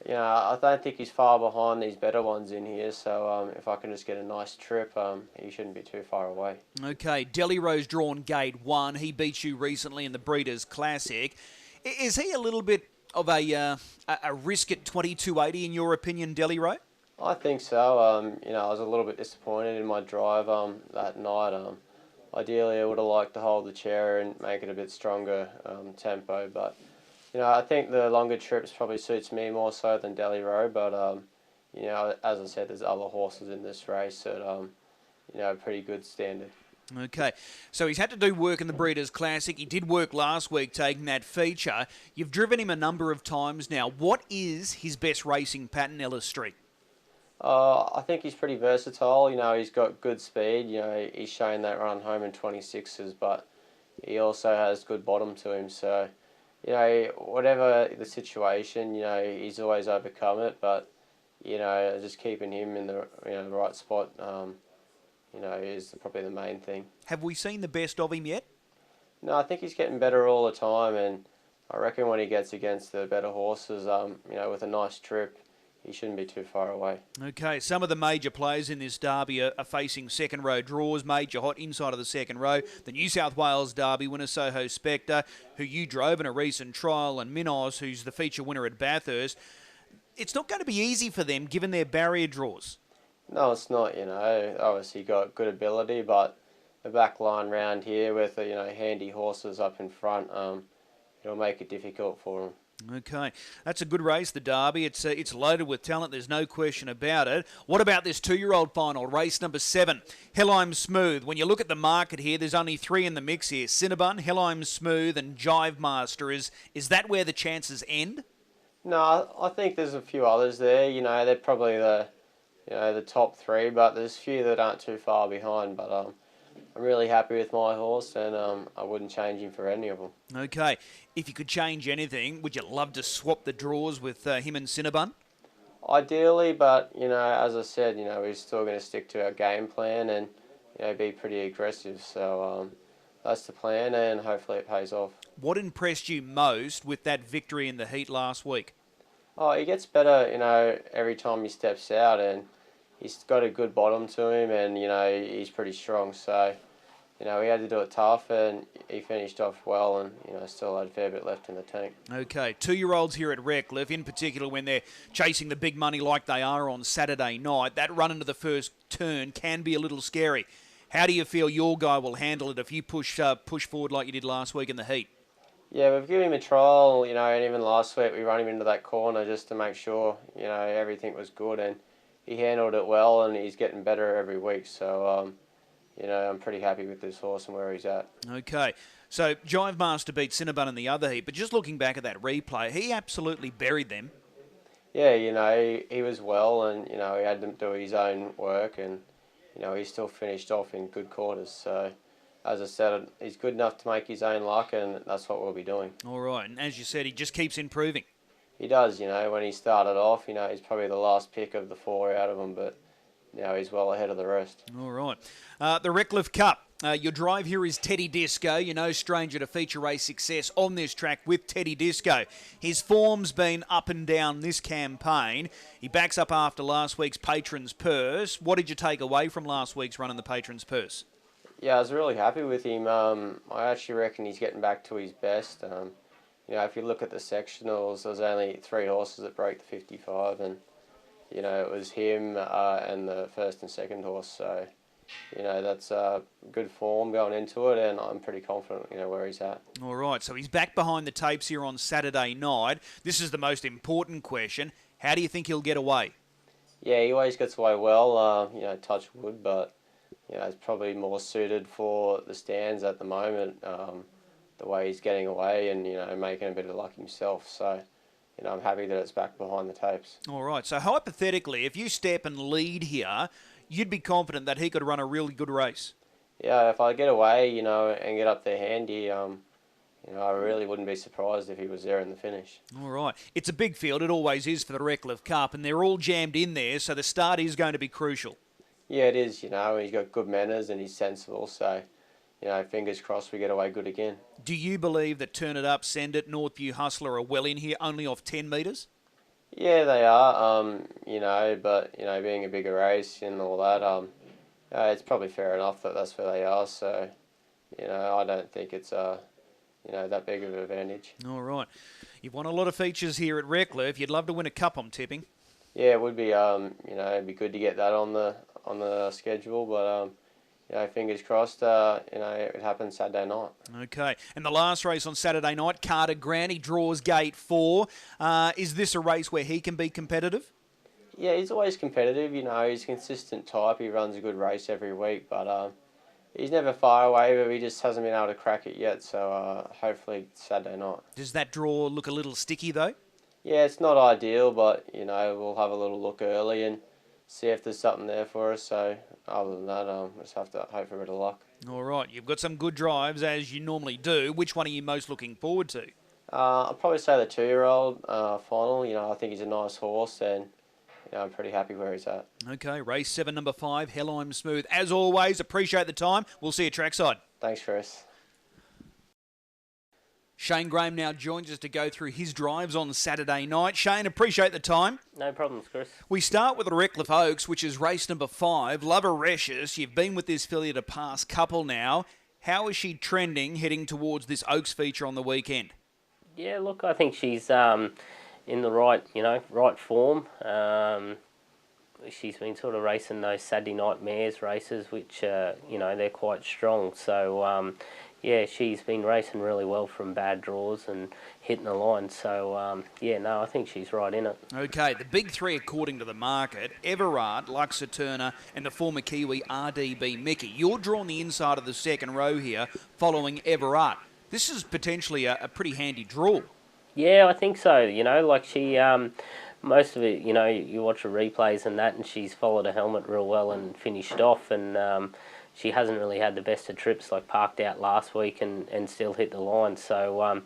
I don't think he's far behind these better ones in here, so if I can just get a nice trip, he shouldn't be too far away. Okay, Delhi Rose drawn gate 1. He beat you recently in the Breeders' Classic. Is he a little bit of a risk at 22.80 in your opinion, Delhi Rose? I think so. I was a little bit disappointed in my drive that night. Ideally, I would have liked to hold the chair and make it a bit stronger tempo, but... I think the longer trips probably suits me more so than Delhi Road, but, as I said, there's other horses in this race at, a pretty good standard. Okay, so he's had to do work in the Breeders' Classic. He did work last week taking that feature. You've driven him a number of times now. What is his best racing pattern, Ellis Street? I think he's pretty versatile. You know, he's got good speed. You know, he's shown that run home in 26s, but he also has good bottom to him. So, you know, whatever the situation, you know, he's always overcome it. But, you know, just keeping him in the the right spot, you know, is probably the main thing. Have we seen the best of him yet? No, I think he's getting better all the time, and I reckon when he gets against the better horses, you know, with a nice trip, he shouldn't be too far away. Okay, some of the major players in this derby are facing second row draws. Major Hot inside of the second row. The New South Wales Derby winner, Soho Spectre, who you drove in a recent trial, and Minos, who's the feature winner at Bathurst. It's not going to be easy for them given their barrier draws. No, it's not. You know, obviously got good ability, but the back line round here with you know handy horses up in front, it'll make it difficult for them. Okay, that's a good race, the Derby. It's loaded with talent, there's no question about it. What about this 2-year-old final, race number 7, Helheim Smooth? When you look at the market here, there's only 3 in the mix here. Cinnabon, Helheim Smooth and Jive Master. Is that where the chances end? No, I think there's a few others there. You know, they're probably the top 3, but there's a few that aren't too far behind. But I'm really happy with my horse, and I wouldn't change him for any of them. Okay, if you could change anything, would you love to swap the draws with him and Cinnabon? Ideally, but you know, as I said, you know, we're still going to stick to our game plan and you know be pretty aggressive. So that's the plan, and hopefully it pays off. What impressed you most with that victory in the heat last week? Oh, he gets better, you know, every time he steps out, and he's got a good bottom to him, and you know he's pretty strong. So, you know, he had to do it tough, and he finished off well, and you know still had a fair bit left in the tank. Okay, 2-year-olds here at Redcliffe, in particular when they're chasing the big money like they are on Saturday night. That run into the first turn can be a little scary. How do you feel your guy will handle it if you push forward like you did last week in the heat? Yeah, we've given him a trial, you know, and even last week we run him into that corner just to make sure, you know, everything was good, and he handled it well, and he's getting better every week. So, you know, I'm pretty happy with this horse and where he's at. Okay, so Jive Master beat Cinnabon in the other heat, but just looking back at that replay, he absolutely buried them. Yeah, you know, he was well, and, you know, he had to do his own work, and, you know, he still finished off in good quarters. So, as I said, he's good enough to make his own luck, and that's what we'll be doing. All right, and as you said, he just keeps improving. He does, you know, when he started off, you know, he's probably the last pick of the 4 out of them, but now he's well ahead of the rest. All right. The Redcliffe Cup. Your drive here is Teddy Disco. You're no stranger to feature race success on this track with Teddy Disco. His form's been up and down this campaign. He backs up after last week's Patron's Purse. What did you take away from last week's run in the Patron's Purse? Yeah, I was really happy with him. I actually reckon he's getting back to his best. You know, if you look at the sectionals, there's only 3 horses that broke the 55, and you know, it was him and the first and second horse. So, you know, that's good form going into it, and I'm pretty confident, you know, where he's at. All right, so he's back behind the tapes here on Saturday night. This is the most important question. How do you think he'll get away? Yeah, he always gets away well, you know, touch wood, but, you know, it's probably more suited for the stands at the moment, the way he's getting away and, you know, making a bit of luck himself. So, you know, I'm happy that it's back behind the tapes. All right, so hypothetically, if you step and lead here, you'd be confident that he could run a really good race. Yeah, if I get away, you know, and get up there handy, you know, I really wouldn't be surprised if he was there in the finish. All right. It's a big field. It always is for the Redcliffe Cup, and they're all jammed in there, so the start is going to be crucial. Yeah, it is, you know. He's got good manners and he's sensible, so, you know, fingers crossed we get away good again. Do you believe that Turn It Up, Send It, Northview Hustler are well in here, only off 10 metres? Yeah, they are, you know, but, you know, being a bigger race and all that, it's probably fair enough that that's where they are, so, you know, I don't think it's, you know, that big of an advantage. All right. You've won a lot of features here at Redcliffe. You'd love to win a cup, I'm tipping. Yeah, it would be, you know, it'd be good to get that on the schedule, but, you know, fingers crossed, you know, it happens Saturday night. Okay. And the last race on Saturday night, Carter Grant, he draws gate 4. Is this a race where he can be competitive? Yeah, he's always competitive, you know, he's a consistent type, he runs a good race every week, but He's never far away, but he just hasn't been able to crack it yet. So hopefully Saturday night. Does that draw look a little sticky though? Yeah, it's not ideal, but we'll have a little look early and see if there's something there for us. So other than that, just have to hope for a bit of luck. All right, you've got some good drives as you normally do. Which one are you most looking forward to? I'd probably say the 2-year-old final. I think he's a nice horse, and I'm pretty happy where he's at. Okay, race 7, number 5, Hellheim Smooth. As always, appreciate the time. We'll see you trackside. Thanks, Chris. Shane Graham now joins us to go through his drives on Saturday night. Shane, appreciate the time. No problems, Chris. We start with the Redcliffe Oaks, which is race number 5. Lover Recious, you've been with this filly a past couple now. How is she trending heading towards this Oaks feature on the weekend? Yeah, look, I think she's in the right form. She's been sort of racing those Saturday night mares races, which they're quite strong. So she's been racing really well from bad draws and hitting the line. So I think she's right in it. Okay, the big 3 according to the market: Everard, Luxa Turner, and the former Kiwi RDB Mickey. You're drawn the inside of the second row here, following Everard. This is potentially a pretty handy draw. Yeah, I think so. She, most of it, you watch the replays and that, and she's followed a helmet real well and finished off. And she hasn't really had the best of trips, like parked out last week and still hit the line. So, I'm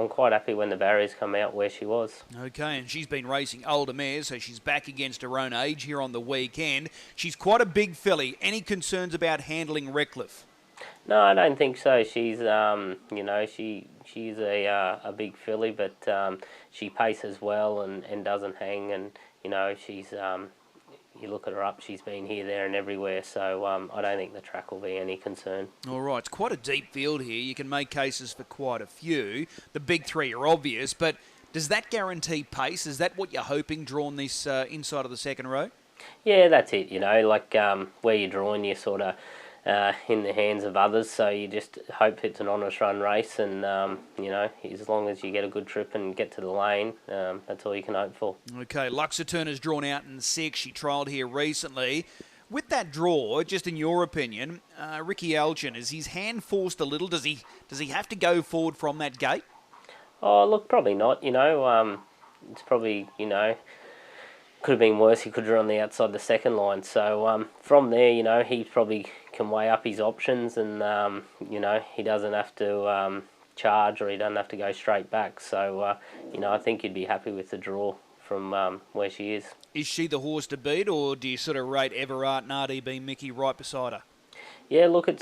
quite happy when the barriers come out where she was. Okay, and she's been racing older mares, so she's back against her own age here on the weekend. She's quite a big filly. Any concerns about handling Redcliffe? No, I don't think so. She's, she's a big filly, but she paces well and doesn't hang. And she's, you look at her up, she's been here, there, and everywhere. So I don't think the track will be any concern. All right, it's quite a deep field here. You can make cases for quite a few. The big 3 are obvious, but does that guarantee pace? Is that what you're hoping, drawn this inside of the second row? Yeah, that's it. Where you're drawing, you're sort of in the hands of others, so you just hope it's an honest run race, and as long as you get a good trip and get to the lane, that's all you can hope for. Okay, Luxa Turner's drawn out in 6. She trialled here recently. With that draw, just in your opinion, Ricky Elgin, is his hand forced a little? Does he have to go forward from that gate? Oh, look, probably not. It's probably could have been worse. He could have run the outside the second line. So from there, he probably can weigh up his options, and he doesn't have to charge, or he doesn't have to go straight back. So I think you'd be happy with the draw from where she is. Is she the horse to beat, or do you sort of rate Everard and RDB Mickey right beside her? Yeah, look, I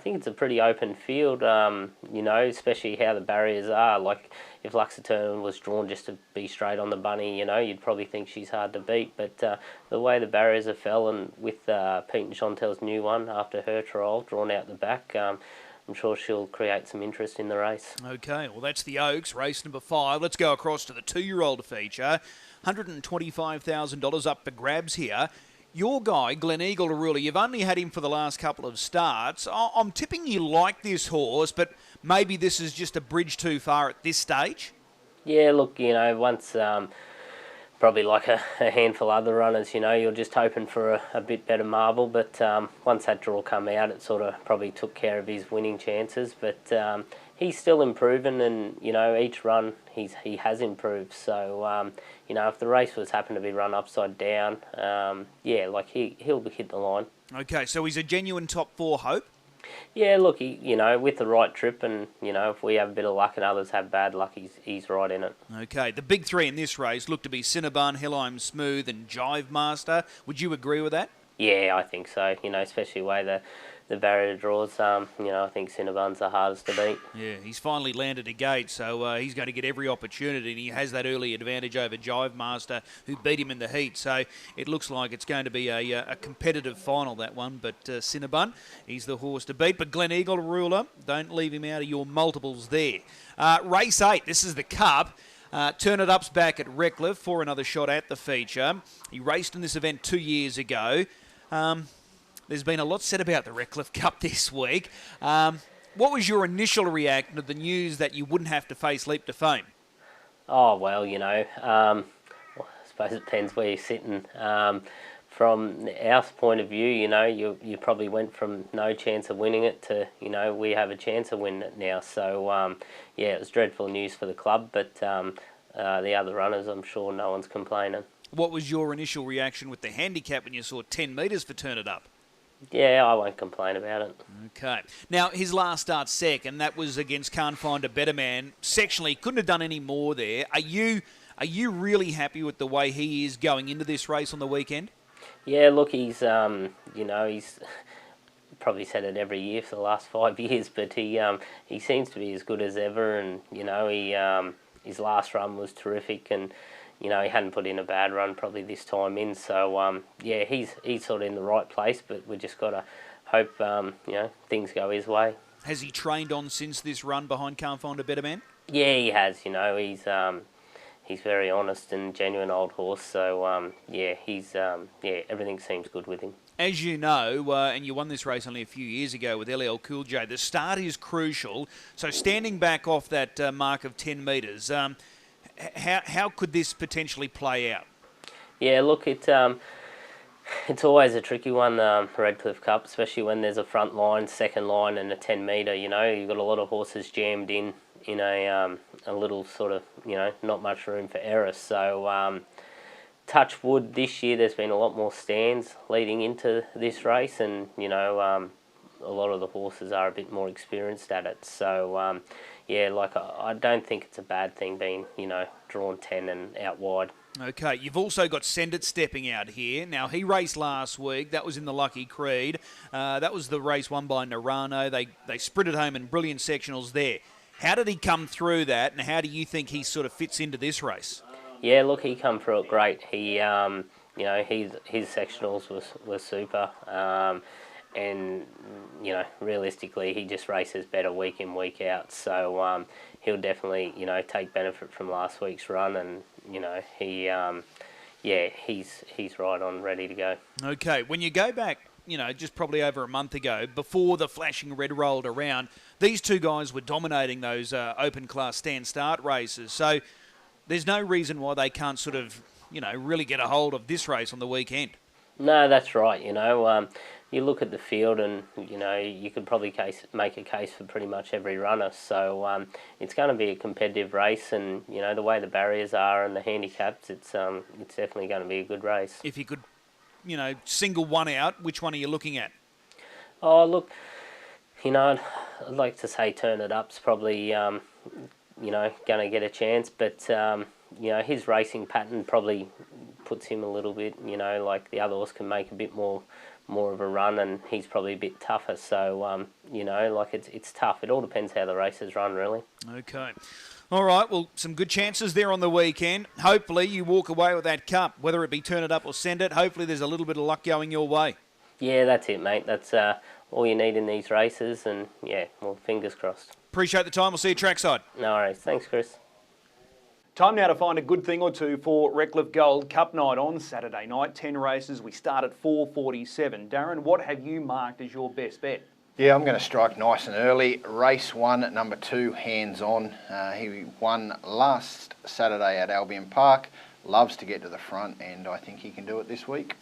think it's a pretty open field, especially how the barriers are. Like, if Luxa Turner was drawn just to be straight on the bunny, you'd probably think she's hard to beat. But the way the barriers have fell, and with Pete and Chantel's new one after her trial, drawn out the back, I'm sure she'll create some interest in the race. Okay, well, that's the Oaks, race number 5. Let's go across to the 2-year-old feature. $125,000 up for grabs here. Your guy, Glen Eagle Arula, you've only had him for the last couple of starts. I'm tipping you like this horse, but maybe this is just a bridge too far at this stage? Yeah, look, once probably like a handful of other runners, you're just hoping for a bit better marble. But once that draw come out, it sort of probably took care of his winning chances. But he's still improving, and each run he has improved. So if the race was happened to be run upside down, he'll hit the line. Okay, so he's a genuine top 4 hope. Yeah, look, with the right trip, and if we have a bit of luck and others have bad luck, he's right in it. Okay, the big 3 in this race look to be Cinnabon, Hellheim Smooth, and Jive Master. Would you agree with that? Yeah, I think so. Especially the way the barrier draws. I think Cinnabon's the hardest to beat. Yeah, he's finally landed a gate, so he's going to get every opportunity, and he has that early advantage over Jive Master, who beat him in the heat. So it looks like it's going to be a competitive final, that one. But Cinnabon, he's the horse to beat. But Glen Eagle Ruler, don't leave him out of your multiples there. Race 8, this is the Cup. Turn It Up's back at Redcliffe for another shot at the feature. He raced in this event 2 years ago. There's been a lot said about the Redcliffe Cup this week. What was your initial reaction to the news that you wouldn't have to face Leap to Fame? Oh, well, I suppose it depends where you're sitting. from our point of view, you probably went from no chance of winning it to, we have a chance of winning it now. So, it was dreadful news for the club, but the other runners, I'm sure no one's complaining. What was your initial reaction with the handicap when you saw 10 metres for Turn It Up? Yeah, I won't complain about it. Okay. Now, his last start second, that was against Can't Find a Better Man. Sectionally, couldn't have done any more there. Are you really happy with the way he is going into this race on the weekend? Yeah, look, he's he's probably said it every year for the last 5 years, but he seems to be as good as ever, and his last run was terrific, and he hadn't put in a bad run probably this time in, so he's sort of in the right place, but we just got to hope things go his way. Has he trained on since this run behind Can't Find a Better Man? Yeah, he has. He's very honest and genuine old horse, so everything seems good with him. As you know, and you won this race only a few years ago with LL Cool J, the start is crucial. So standing back off that mark of 10 metres, how could this potentially play out? Yeah, look, it's always a tricky one, the Redcliffe Cup, especially when there's a front line, second line, and a 10 metre. You've got a lot of horses jammed in a little sort of, not much room for error. So, touch wood, this year there's been a lot more stands leading into this race, and, a lot of the horses are a bit more experienced at it. So, I don't think it's a bad thing being, drawn 10 and out wide. Okay, you've also got Send It stepping out here. Now, he raced last week. That was in the Lucky Creed. That was the race won by Narano. They sprinted home in brilliant sectionals there. How did he come through that, and how do you think he sort of fits into this race? Yeah, look, he come through it great. He, his sectionals was super. And, realistically, he just races better week in, week out. So he'll definitely, take benefit from last week's run, and, he's right on, ready to go. Okay, when you go back, just probably over a month ago, before the flashing red rolled around, these two guys were dominating those open class stand start races. So there's no reason why they can't sort of, really get a hold of this race on the weekend. No, that's right. You look at the field, and you could probably make a case for pretty much every runner. So it's going to be a competitive race, and the way the barriers are and the handicaps, it's definitely going to be a good race. If you could, single one out, which one are you looking at? Oh, look, I'd like to say Turn It Up's probably going to get a chance, but his racing pattern probably puts him a little bit, like the other horse can make a bit more of a run, and he's probably a bit tougher. So, it's tough. It all depends how the races run, really. Okay. All right, well, some good chances there on the weekend. Hopefully you walk away with that cup, whether it be Turn It Up or Send It. Hopefully there's a little bit of luck going your way. Yeah, that's it, mate. That's all you need in these races, and, fingers crossed. Appreciate the time. We'll see you trackside. No worries. Thanks, Chris. Time now to find a good thing or two for Redcliffe Gold Cup Night on Saturday night. 10 races. We start at 4:47. Darren, what have you marked as your best bet? Yeah, I'm going to strike nice and early. Race 1, number 2, Hands On. He won last Saturday at Albion Park. Loves to get to the front, and I think he can do it this week.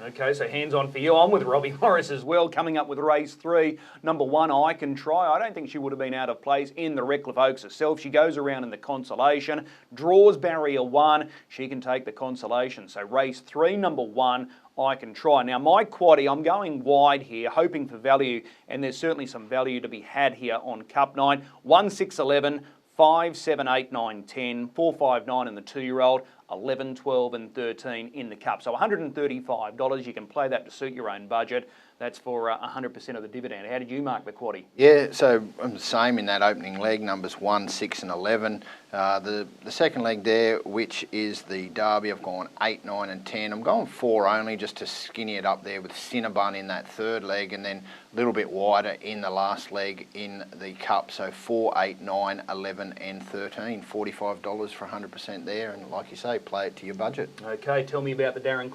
Okay, so hands on for you. I'm with Robbie Morris as well, coming up with race 3. Number 1, I Can Try. I don't think she would have been out of place in the Redcliffe Oaks herself. She goes around in the Constellation, draws barrier 1. She can take the Constellation. So race 3, number 1, I Can Try. Now, my quaddie, I'm going wide here, hoping for value, and there's certainly some value to be had here on Cup Night. 1, 6, 11, 5, 7, 8, 9, 10, 4, 5, 9 in the 2-year-old, 11, 12 and 13 in the Cup. So $135, you can play that to suit your own budget. That's for 100% of the dividend. How did you mark the quaddie? Yeah, so I'm the same in that opening leg, numbers 1, 6 and 11. The second leg there, which is the Derby, I've gone 8, 9 and 10. I'm going 4 only just to skinny it up there with Cinnabon in that third leg, and then a little bit wider in the last leg in the Cup. So 4, 8, 9, 11 and 13. $45 for 100% there, and like you say, play it to your budget. Okay, tell me about the Darren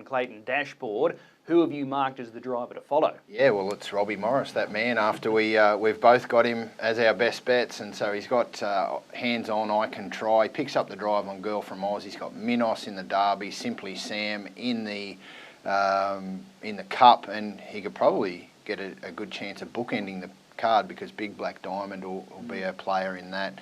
Clayton dashboard. Who have you marked as the driver to follow? Yeah, well, it's Robbie Morris, that man. After we've both got him as our best bets, and so he's got hands-on, I Can Try. He picks up the drive on Girl from Oz. He's got Minos in the Derby, Simply Sam in the Cup, and he could probably get a good chance of bookending the card because Big Black Diamond will be a player in that.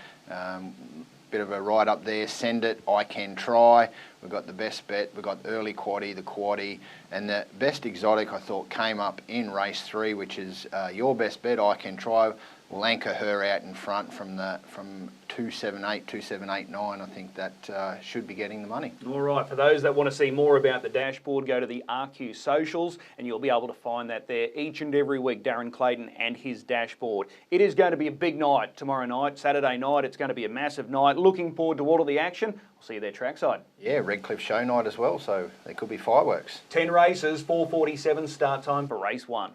Bit of a ride up there. Send It, I Can Try. We've got the best bet. We've got early quaddie, the quaddie, and the best exotic I thought came up in race 3, which is your best bet, I Can Try. We'll anchor her out in front from 278, 2789. I think that should be getting the money. All right, for those that want to see more about the dashboard, go to the RQ socials and you'll be able to find that there each and every week, Darren Clayton and his dashboard. It is going to be a big night tomorrow night, Saturday night. It's going to be a massive night. Looking forward to all of the action. I'll see you there trackside. Yeah, Redcliffe show night as well, so there could be fireworks. 10 races, 4:47 start time for race 1.